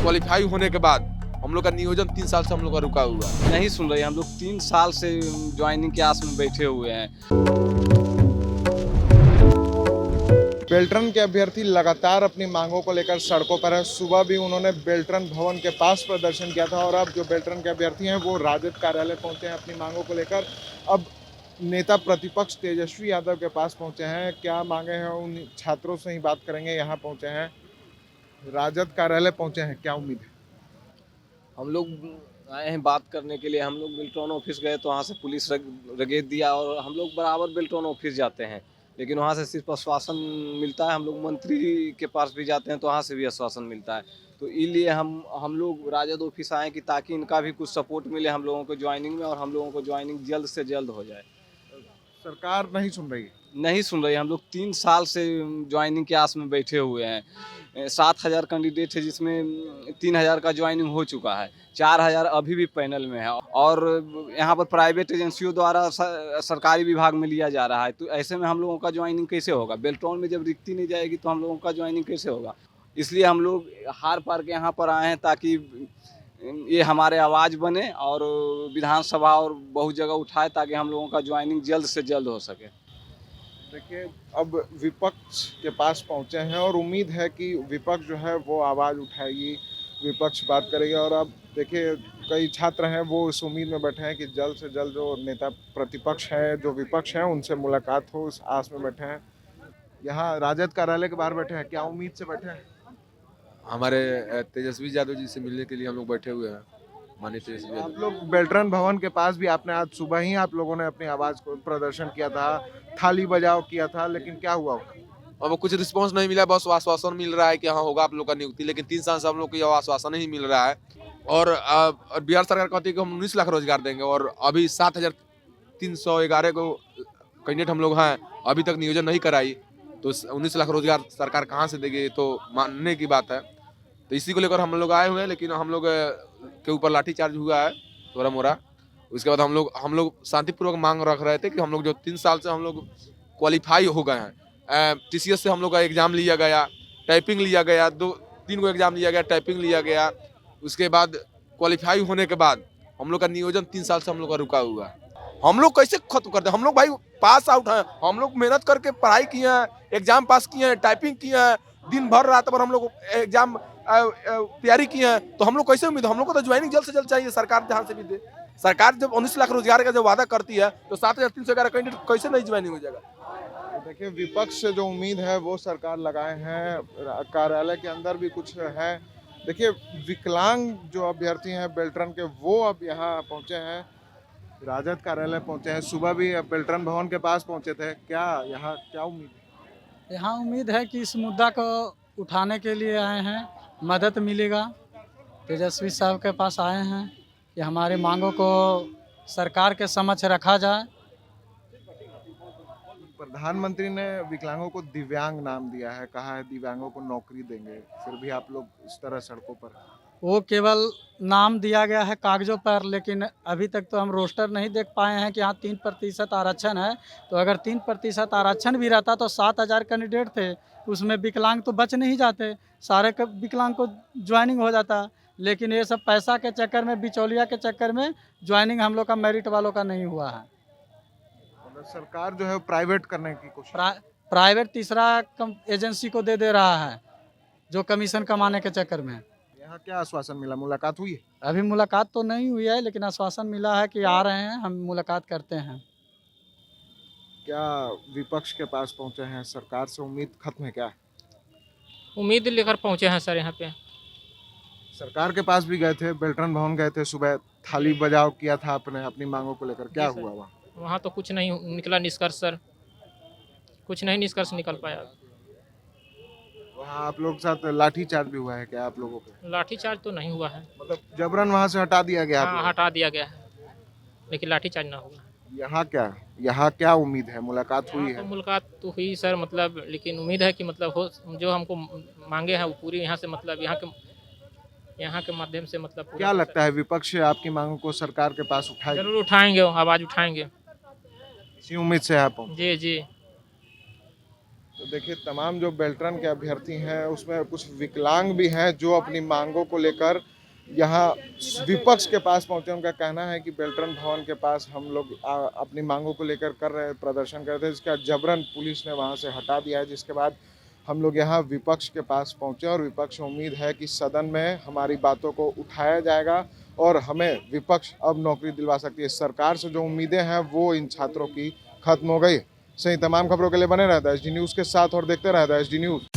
Qualify होने के बाद हम लोग का नियोजन 3 साल से हम लोग का रुका हुआ है। नहीं सुन रही, हम लोग 3 साल से ज्वाइनिंग के आस में बैठे हुए हैं। बेल्ट्रन के अभ्यर्थी लगातार अपनी मांगों को लेकर सड़कों पर है। सुबह भी उन्होंने बेल्ट्रन भवन के पास प्रदर्शन किया था और अब जो बेल्ट्रन के अभ्यर्थी हैं वो राजद कार्यालय पहुंचे हैं अपनी मांगों को लेकर। अब नेता प्रतिपक्ष तेजस्वी यादव के पास पहुंचे हैं। क्या मांगे हैं उन छात्रों से ही बात करेंगे। यहाँ पहुंचे हैं, राजद कार्यालय पहुंचे हैं, क्या उम्मीद है? हम लोग आए हैं बात करने के लिए। हम लोग बेल्ट्रॉन ऑफिस गए तो वहाँ से पुलिस रगेद दिया और हम लोग बराबर बेल्ट्रॉन ऑफिस जाते हैं, लेकिन वहाँ से सिर्फ आश्वासन मिलता है। हम लोग मंत्री के पास भी जाते हैं तो वहाँ से भी आश्वासन मिलता है। तो इसलिए हम लोग राजद ऑफिस आए कि ताकि इनका भी कुछ सपोर्ट मिले हम लोगों को ज्वाइनिंग में और हम लोगों को ज्वाइनिंग जल्द से जल्द हो जाए। सरकार नहीं सुन रही है। नहीं सुन रही, हम लोग 3 साल से ज्वाइनिंग के आस में बैठे हुए हैं। 7,000 कैंडिडेट है जिसमें 3,000 का ज्वाइनिंग हो चुका है, 4,000 अभी भी पैनल में है और यहाँ पर प्राइवेट एजेंसियों द्वारा सरकारी विभाग में लिया जा रहा है। तो ऐसे में हम लोगों का ज्वाइनिंग कैसे होगा? बेल्ट्रॉन में जब रिक्ति नहीं जाएगी तो हम लोगों का ज्वाइनिंग कैसे होगा? इसलिए हम लोग हार पार के यहाँ पर आए हैं ताकि ये हमारे आवाज़ बने और विधानसभा और बहुत जगह उठाए ताकि हम लोगों का ज्वाइनिंग जल्द से जल्द हो सके। देखिए, अब विपक्ष के पास पहुंचे हैं और उम्मीद है कि विपक्ष जो है वो आवाज़ उठाएगी, विपक्ष बात करेगी। और अब देखिए, कई छात्र हैं वो इस उम्मीद में बैठे हैं कि जल्द से जल्द जो नेता प्रतिपक्ष है, जो विपक्ष है, उनसे मुलाकात हो, इस आस में बैठे हैं। यहाँ राजद कार्यालय के बाहर बैठे हैं, क्या उम्मीद से बैठे हैं? हमारे तेजस्वी यादव जी से मिलने के लिए हम लोग बैठे हुए हैं। माननीय तेजस्वी आप यादव। लोग बेल्ट्रन भवन के पास भी आपने आज सुबह ही आप लोगों ने अपनी आवाज़ को प्रदर्शन किया था, थाली बजाओ किया था, लेकिन क्या हुआ? अब कुछ रिस्पांस नहीं मिला, बस आश्वासन मिल रहा है कि हाँ होगा आप लोग का नियुक्ति, लेकिन 3 साल से हम लोग को यह आश्वासन नहीं मिल रहा है। और बिहार सरकार कहती है कि हम 19 लाख रोजगार देंगे और अभी 7,311 को कैंडिडेट हम लोग हैं, अभी तक नियोजन नहीं कराई, तो 19 लाख रोजगार सरकार कहाँ से देगी? तो मानने की बात है। तो इसी को लेकर हम लोग आए हुए हैं, लेकिन हम लोग के ऊपर लाठीचार्ज हुआ है थोड़ा मोरा। उसके बाद हम लोग शांतिपूर्वक मांग रख रहे थे कि हम लोग जो 3 साल से हम लोग क्वालिफाई हो गए हैं, टीसीएस से हम लोग का एग्ज़ाम लिया गया, टाइपिंग लिया गया, 2-3 को एग्ज़ाम लिया गया, टाइपिंग लिया गया। उसके बाद क्वालिफाई होने के बाद हम लोग का नियोजन 3 साल से हम लोग का रुका हुआ है। हम लोग कैसे खत्म कर दें? हम लोग भाई पास आउट हैं, हम लोग मेहनत करके पढ़ाई किए हैं, एग्ज़ाम पास किए हैं, टाइपिंग किए हैं, दिन भर रात भर हम लोग एग्ज़ाम तैयारी किए हैं, तो हम लोग कैसे उम्मीद? हम लोग को तो ज्वाइनिंग जल्द से जल्द चाहिए, सरकार जहाँ से भी दे। सरकार जब 19 लाख रोजगार का जब वादा करती है तो 7,311 कैंडिडेट कैसे नहीं ज्वाइनिंग हो जाएगा? देखिए, विपक्ष से जो उम्मीद है वो सरकार लगाए हैं। कार्यालय के अंदर भी कुछ है। देखिए, विकलांग जो अभ्यर्थी हैं बेल्ट्रन के, वो अब यहाँ पहुँचे हैं, राजद कार्यालय पहुँचे हैं। सुबह भी बेल्ट्रन भवन के पास पहुँचे थे। क्या यहाँ क्या उम्मीद है? यहाँ उम्मीद है कि इस मुद्दा को उठाने के लिए आए हैं, मदद मिलेगा। तेजस्वी साहब के पास आए हैं कि हमारी मांगों को सरकार के समक्ष रखा जाए। प्रधानमंत्री ने विकलांगों को दिव्यांग नाम दिया है, कहा है दिव्यांगों को नौकरी देंगे, फिर भी आप लोग इस तरह सड़कों पर हैं। वो केवल नाम दिया गया है कागज़ों पर, लेकिन अभी तक तो हम रोस्टर नहीं देख पाए हैं कि यहाँ 3% आरक्षण है। तो अगर 3% आरक्षण भी रहता तो 7,000 कैंडिडेट थे, उसमें विकलांग तो बच नहीं जाते, सारे विकलांग को ज्वाइनिंग हो जाता। लेकिन ये सब पैसा के चक्कर में, बिचौलिया के चक्कर में ज्वाइनिंग हम लोग का, मेरिट वालों का नहीं हुआ है। मतलब सरकार जो है प्राइवेट करने की कोशिश। प्राइवेट तीसरा एजेंसी को दे रहा है, जो कमीशन कमाने के चक्कर में। यहाँ क्या आश्वासन मिला? मुलाकात हुई है? अभी मुलाकात तो नहीं हुई है, लेकिन आश्वासन मिला है कि आ रहे हैं, हम मुलाकात करते हैं। क्या विपक्ष के पास पहुँचे हैं? सरकार से उम्मीद खत्म है क्या? उम्मीद लेकर पहुँचे हैं सर यहाँ पे। सरकार के पास भी गए थे, बेल्ट्रन भवन गए थे, सुबह थाली बजाओ किया था आपने अपनी मांगों को लेकर, क्या जी सर। हुआ वहाँ? वहाँ तो कुछ नहीं निकला निष्कर्ष सर, कुछ नहीं निष्कर्ष निकल पाया। वहाँ आप लोग के साथ लाठीचार्ज भी हुआ है क्या आप लोगों पे? लाठीचार्ज तो नहीं हुआ है। मतलब जबरन वहाँ से हटा दिया गया आप हाँ, लोगों हटा दिया गया है, लेकिन लाठीचार्ज ना हुआ। को? यहाँ क्या उम्मीद है? मुलाकात हुई हाँ, तो है? मुलाकात तो हुई सर, मतलब लेकिन उम्मीद है कि मतलब हो, जो हमको मांगे हैं वो पूरी यहाँ से, मतलब यहाँ के माध्यम से मतलब पूरा क्या लगता है विपक्ष आपकी मांगों को सरकार के पास उठाएगी? जरूर उठाएंगे, आवाज़ उठाएंगे। इसी उम्मीद से आप जी जी। तो देखिए तमाम जो बेल्ट्रन के अभ्यर्थी हैं उसमें कुछ विकलांग भी हैं जो अपनी मांगों को लेकर यहाँ विपक्ष के पास पहुंचे। उनका कहना है कि बेल्ट्रन भवन के पास हम लोग अपनी मांगों को लेकर कर रहे प्रदर्शन कर रहे थे, जिसका जबरन पुलिस ने वहां से हटा दिया है, जिसके बाद हम लोग यहाँ विपक्ष के पास पहुंचे और विपक्ष उम्मीद है कि सदन में हमारी बातों को उठाया जाएगा और हमें विपक्ष अब नौकरी दिलवा सकती है। सरकार से जो उम्मीदें हैं वो इन छात्रों की खत्म हो गई। सही तमाम खबरों के लिए बने रहता है एसडी न्यूज़ के साथ और देखते रहता है एसडी न्यूज़।